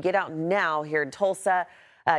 Get out now here in Tulsa.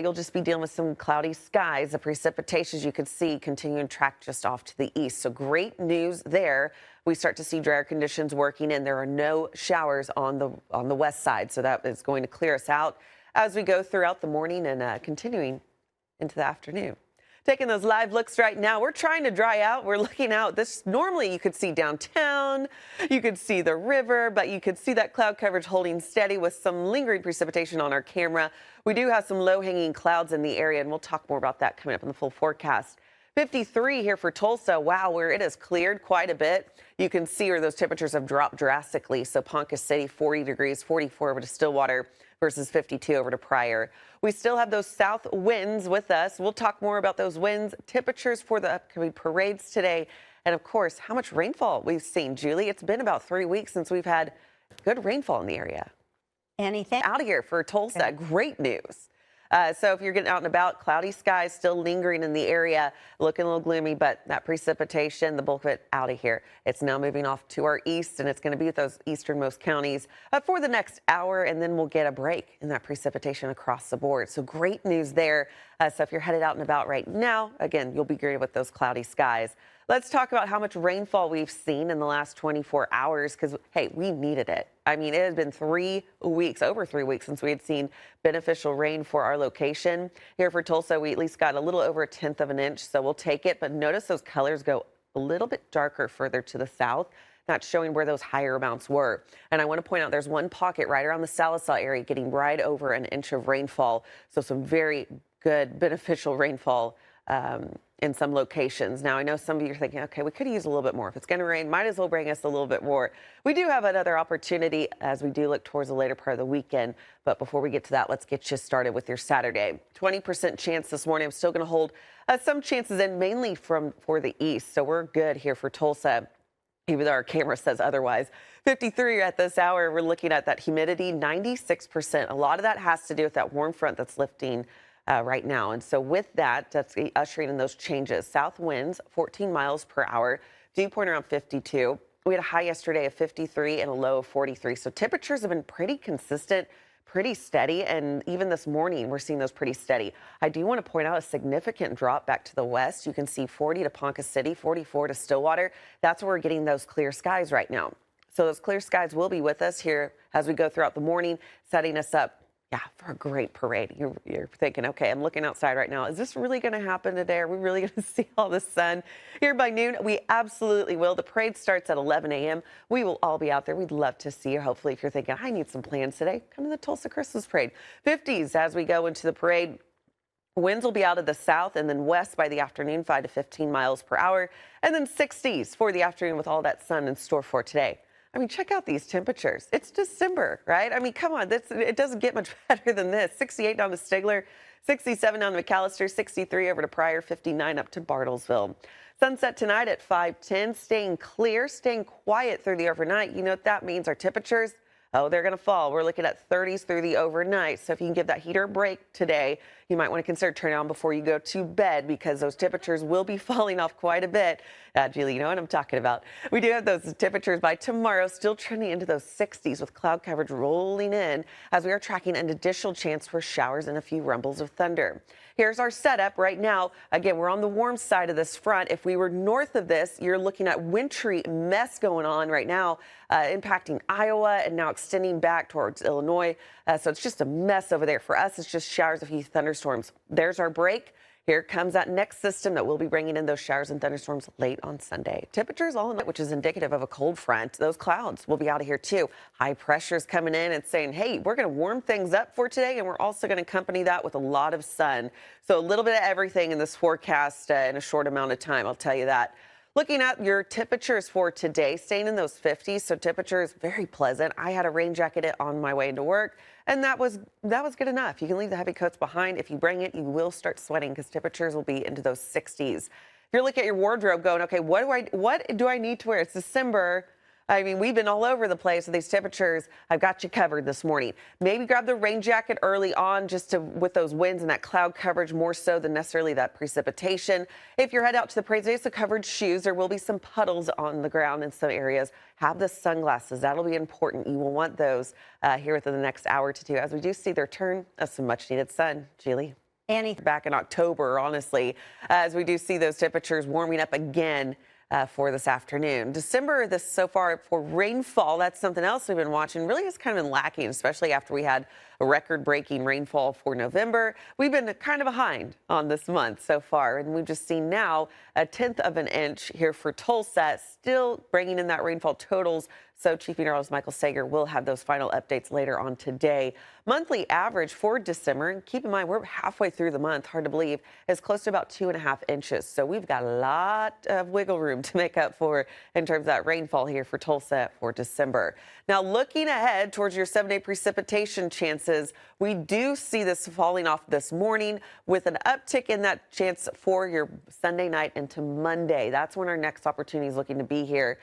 You'll just be dealing with some cloudy skies. The precipitation, as you can see, continuing to track just off to the east. So great news there. We start to see drier conditions working in. There are no showers on the west side, so that is going to clear us out as we go throughout the morning and continuing into the afternoon. Taking those live looks right now. We're trying to dry out. We're looking out. This normally you could see downtown, you could see the river, but you could see that cloud coverage holding steady with some lingering precipitation on our camera. We do have some low-hanging clouds in the area, and we'll talk more about that coming up in the full forecast. 53 here for Tulsa. Wow, where it has cleared quite a bit. You can see where those temperatures have dropped drastically. So Ponca City, 40 degrees, 44 over to Stillwater versus 52 over to Pryor. We still have those south winds with us. We'll talk more about those winds, temperatures for the upcoming parades today, and of course, how much rainfall we've seen. Julie, it's been about 3 weeks since we've had good rainfall in the area. Anything out of here for Tulsa. Great news. So if you're getting out and about, cloudy skies still lingering in the area, looking a little gloomy, but that precipitation, the bulk of it out of here. It's now moving off to our east, and it's going to be with those easternmost counties for the next hour, and then we'll get a break in that precipitation across the board. So great news there. So if you're headed out and about right now, again, you'll be greeted with those cloudy skies. Let's talk about how much rainfall we've seen in the last 24 hours because, hey, we needed it. I mean, it has been 3 weeks, over 3 weeks since we had seen beneficial rain for our location. Here for Tulsa, we at least got a little over 1/10 of an inch, so we'll take it. But notice those colors go a little bit darker further to the south, not showing where those higher amounts were. And I want to point out there's one pocket right around the Sallisaw area getting right over an inch of rainfall. So some very good beneficial rainfall in some locations. Now, I know some of you are thinking, okay, we could use a little bit more. If it's going to rain, might as well bring us a little bit more. We do have another opportunity as we do look towards the later part of the weekend. But before we get to that, let's get you started with your Saturday. 20% chance this morning. I'm still going to hold some chances in, mainly for the east. So we're good here for Tulsa, even though our camera says otherwise. 53 at this hour. We're looking at that humidity, 96%. A lot of that has to do with that warm front that's lifting right now. And so with that, that's ushering in those changes. South winds, 14 miles per hour, dew point around 52. We had a high yesterday of 53 and a low of 43. So temperatures have been pretty consistent, pretty steady. And even this morning, we're seeing those pretty steady. I do want to point out a significant drop back to the west. You can see 40 to Ponca City, 44 to Stillwater. That's where we're getting those clear skies right now. So those clear skies will be with us here as we go throughout the morning, setting us up for a great parade. You're thinking, okay, I'm looking outside right now. Is this really going to happen today? Are we really going to see all the sun here by noon? We absolutely will. The parade starts at 11 a.m. We will all be out there. We'd love to see you. Hopefully, if you're thinking, I need some plans today, come to the Tulsa Christmas Parade. 50s as we go into the parade. Winds will be out of the south and then west by the afternoon, 5 to 15 miles per hour. And then 60s for the afternoon with all that sun in store for today. I mean, check out these temperatures. It's December, right? I mean, come on. It doesn't get much better than this. 68 down to Stigler, 67 down to McAllister, 63 over to Pryor, 59 up to Bartlesville. Sunset tonight at 5:10, staying clear, staying quiet through the overnight. You know what that means? Our temperatures, they're going to fall. We're looking at 30s through the overnight. So if you can give that heater a break today, you might want to consider turning it on before you go to bed because those temperatures will be falling off quite a bit. Julie, you know what I'm talking about. We do have those temperatures by tomorrow still trending into those 60s with cloud coverage rolling in as we are tracking an additional chance for showers and a few rumbles of thunder. Here's our setup right now. Again, we're on the warm side of this front. If we were north of this, you're looking at wintry mess going on right now, impacting Iowa and now extending back towards Illinois. So it's just a mess over there. For us, it's just showers, a few thunderstorms. There's our break. Here comes that next system that will be bringing in those showers and thunderstorms late on Sunday. Temperatures all in, which is indicative of a cold front. Those clouds will be out of here too. High pressure is coming in and saying, hey, we're going to warm things up for today, and we're also going to accompany that with a lot of sun. So a little bit of everything in this forecast in a short amount of time, I'll tell you that. Looking at your temperatures for today, staying in those 50s, so temperature is very pleasant. I had a rain jacket on my way into work, and that was good enough. You can leave the heavy coats behind. If you bring it, you will start sweating because temperatures will be into those 60s. If you're looking at your wardrobe going, okay, what do I need to wear? It's December. I mean, we've been all over the place with these temperatures. I've got you covered this morning. Maybe grab the rain jacket early on just with those winds and that cloud coverage more so than necessarily that precipitation. If you're head out to the Praise Mesa, covered shoes, there will be some puddles on the ground in some areas. Have the sunglasses. That'll be important. You will want those here within the next hour to two as we do see the return of some much needed sun. Julie. Annie. Back in October, honestly, as we do see those temperatures warming up again for this afternoon. December, this so far for rainfall, that's something else we've been watching. Really has kind of been lacking, especially after we had a record-breaking rainfall for November. We've been kind of behind on this month so far, and we've just seen now a 1/10 of an inch here for Tulsa, still bringing in that rainfall totals. So Chief Meteorologist Michael Sager will have those final updates later on today. Monthly average for December, and keep in mind we're halfway through the month, hard to believe, is close to about 2.5 inches. So we've got a lot of wiggle room to make up for in terms of that rainfall here for Tulsa for December. Now looking ahead towards your 7-day precipitation chances, we do see this falling off this morning with an uptick in that chance for your Sunday night into Monday. That's when our next opportunity is looking to be here.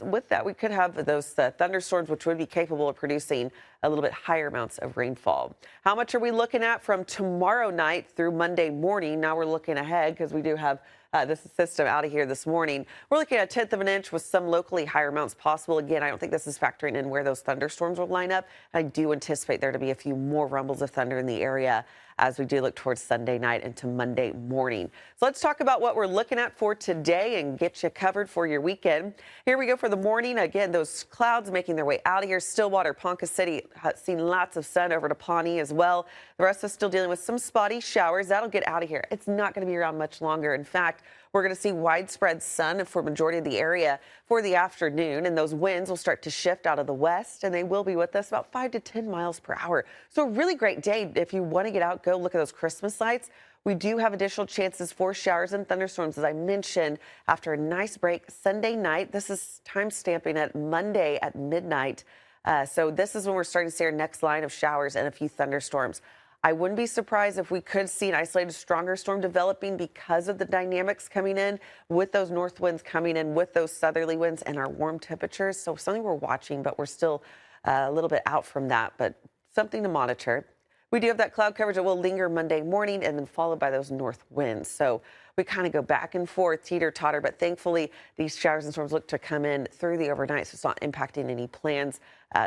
With that, we could have those thunderstorms, which would be capable of producing a little bit higher amounts of rainfall. How much are we looking at from tomorrow night through Monday morning? Now we're looking ahead because we do have this system out of here this morning. We're looking at 1/10 of an inch with some locally higher amounts possible. Again, I don't think this is factoring in where those thunderstorms will line up. I do anticipate there to be a few more rumbles of thunder in the area as we do look towards Sunday night into Monday morning. So let's talk about what we're looking at for today and get you covered for your weekend. Here we go for the morning. Again, those clouds making their way out of here. Stillwater, Ponca City, seen lots of sun over to Pawnee as well. The rest of us still dealing with some spotty showers. That'll get out of here. It's not going to be around much longer. In fact, we're going to see widespread sun for majority of the area for the afternoon, and those winds will start to shift out of the west, and they will be with us about 5 to 10 miles per hour. So a really great day if you want to get out, go look at those Christmas lights. We do have additional chances for showers and thunderstorms, as I mentioned, after a nice break Sunday night. This is time stamping at Monday at midnight. So this is when we're starting to see our next line of showers and a few thunderstorms. I wouldn't be surprised if we could see an isolated stronger storm developing because of the dynamics coming in with those north winds coming in with those southerly winds and our warm temperatures. So something we're watching, but we're still a little bit out from that, but something to monitor. We do have that cloud coverage that will linger Monday morning and then followed by those north winds. So we kind of go back and forth, teeter-totter, but thankfully these showers and storms look to come in through the overnight, so it's not impacting any plans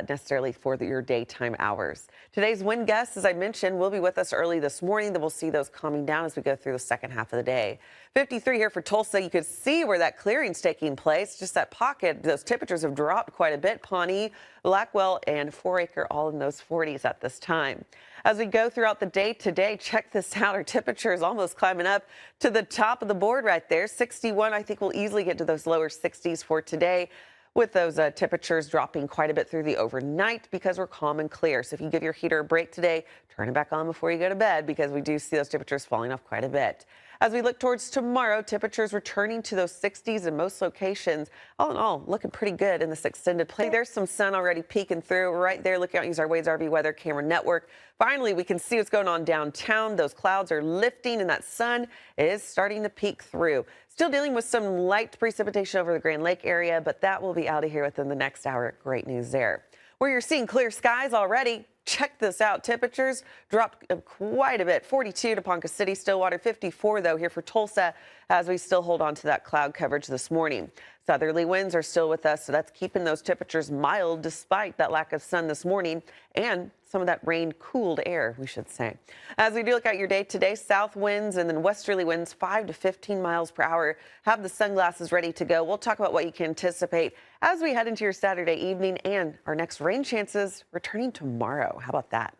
necessarily for your daytime hours. Today's wind gusts, as I mentioned, will be with us early this morning. Then we'll see those calming down as we go through the second half of the day. 53 here for Tulsa. You could see where that clearing's taking place. Just that pocket, those temperatures have dropped quite a bit. Pawnee, Blackwell, and 4 Acre all in those 40s at this time. As we go throughout the day today, check this out. Our temperature is almost climbing up to the top of the board right there. 61, I think we'll easily get to those lower 60s for today, with those temperatures dropping quite a bit through the overnight because we're calm and clear. So if you give your heater a break today, turn it back on before you go to bed because we do see those temperatures falling off quite a bit. As we look towards tomorrow, temperatures returning to those 60s in most locations. All in all, looking pretty good in this extended play. There's some sun already peeking through right there. Look out, use our Wade's RV Weather Camera Network. Finally, we can see what's going on downtown. Those clouds are lifting and that sun is starting to peek through. Still dealing with some light precipitation over the Grand Lake area, but that will be out of here within the next hour. Great news there. Where you're seeing clear skies already. Check this out. Temperatures dropped quite a bit. 42 to Ponca City, Stillwater. 54, though, here for Tulsa as we still hold on to that cloud coverage this morning. Southerly winds are still with us, so that's keeping those temperatures mild despite that lack of sun this morning and some of that rain-cooled air, we should say. As we do look at your day today, south winds and then westerly winds 5 to 15 miles per hour. Have the sunglasses ready to go. We'll talk about what you can anticipate as we head into your Saturday evening and our next rain chances returning tomorrow. How about that?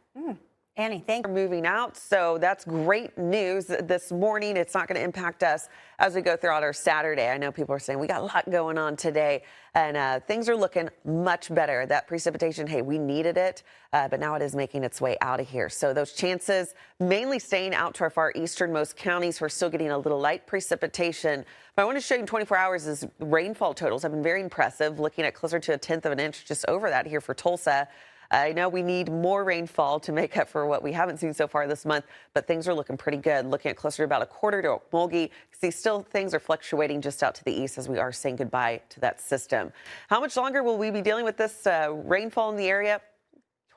Annie, thank you. We're moving out, so that's great news this morning. It's not going to impact us as we go throughout our Saturday. I know people are saying we got a lot going on today, and things are looking much better. That precipitation, hey, we needed it, but now it is making its way out of here. So those chances mainly staying out to our far easternmost counties. We're still getting a little light precipitation. But I want to show you in 24 hours is rainfall totals have been very impressive, looking at closer to 1/10 of an inch, just over that here for Tulsa. I know we need more rainfall to make up for what we haven't seen so far this month, but things are looking pretty good. Looking at closer to about a quarter to Okmulgee. See, still things are fluctuating just out to the east as we are saying goodbye to that system. How much longer will we be dealing with this rainfall in the area?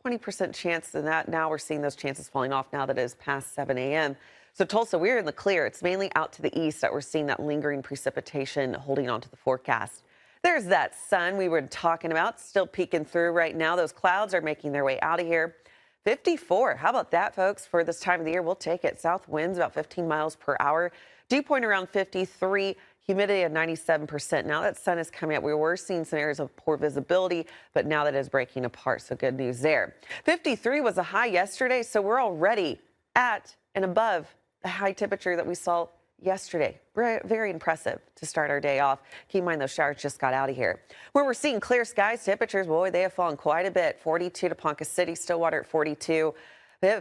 20% chance in that. Now we're seeing those chances falling off now that it is past 7 a.m. So Tulsa, we're in the clear. It's mainly out to the east that we're seeing that lingering precipitation holding on to the forecast. There's that sun we were talking about, still peeking through right now. Those clouds are making their way out of here. 54. How about that, folks? For this time of the year, we'll take it. South winds about 15 miles per hour. Dew point around 53. Humidity of 97%. Now that sun is coming up, we were seeing some areas of poor visibility, but now that is breaking apart. So good news there. 53 was a high yesterday, so we're already at and above the high temperature that we saw yesterday. Very impressive to start our day off. Keep in mind those showers just got out of here. Where we're seeing clear skies, temperatures, boy, they have fallen quite a bit. 42 to Ponca City, Stillwater at 42.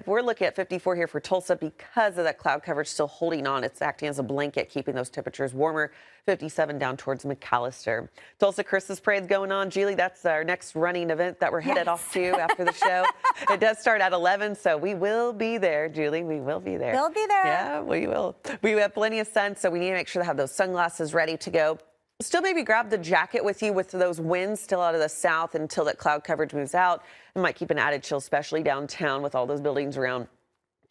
We're looking at 54 here for Tulsa because of that cloud coverage still holding on. It's acting as a blanket, keeping those temperatures warmer. 57 down towards McAllister. Tulsa Christmas Parade's going on. Julie, that's our next running event that we're headed off to after the show. It does start at 11, so we will be there, Julie. We will be there. We'll be there. Yeah, we will. We have plenty of sun, so we need to make sure to have those sunglasses ready to go. Still maybe grab the jacket with you with those winds still out of the south until that cloud coverage moves out. It might keep an added chill, especially downtown with all those buildings around.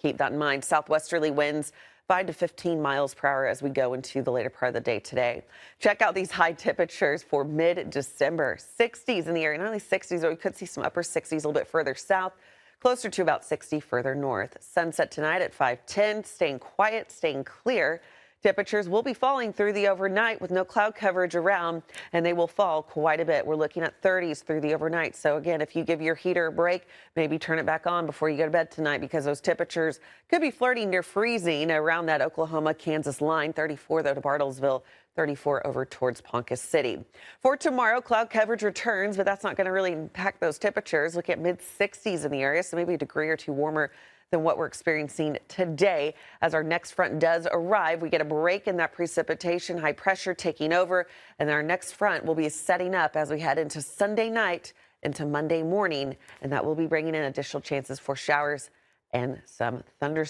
Keep that in mind. Southwesterly winds 5 to 15 miles per hour as we go into the later part of the day today. Check out these high temperatures for mid-December. 60s in the area, not only 60s, but we could see some upper 60s a little bit further south, closer to about 60 further north. Sunset tonight at 5:10, staying quiet, staying clear. Temperatures will be falling through the overnight with no cloud coverage around, and they will fall quite a bit. We're looking at 30s through the overnight. So again, if you give your heater a break, maybe turn it back on before you go to bed tonight because those temperatures could be flirting near freezing around that Oklahoma-Kansas line. 34 though to Bartlesville, 34 over towards Ponca City. For tomorrow, cloud coverage returns, but that's not going to really impact those temperatures. Look at mid-60s in the area, so maybe a degree or two warmer than what we're experiencing today. As our next front does arrive, we get a break in that precipitation, high pressure taking over, and our next front will be setting up as we head into Sunday night into Monday morning, and that will be bringing in additional chances for showers and some thunderstorms.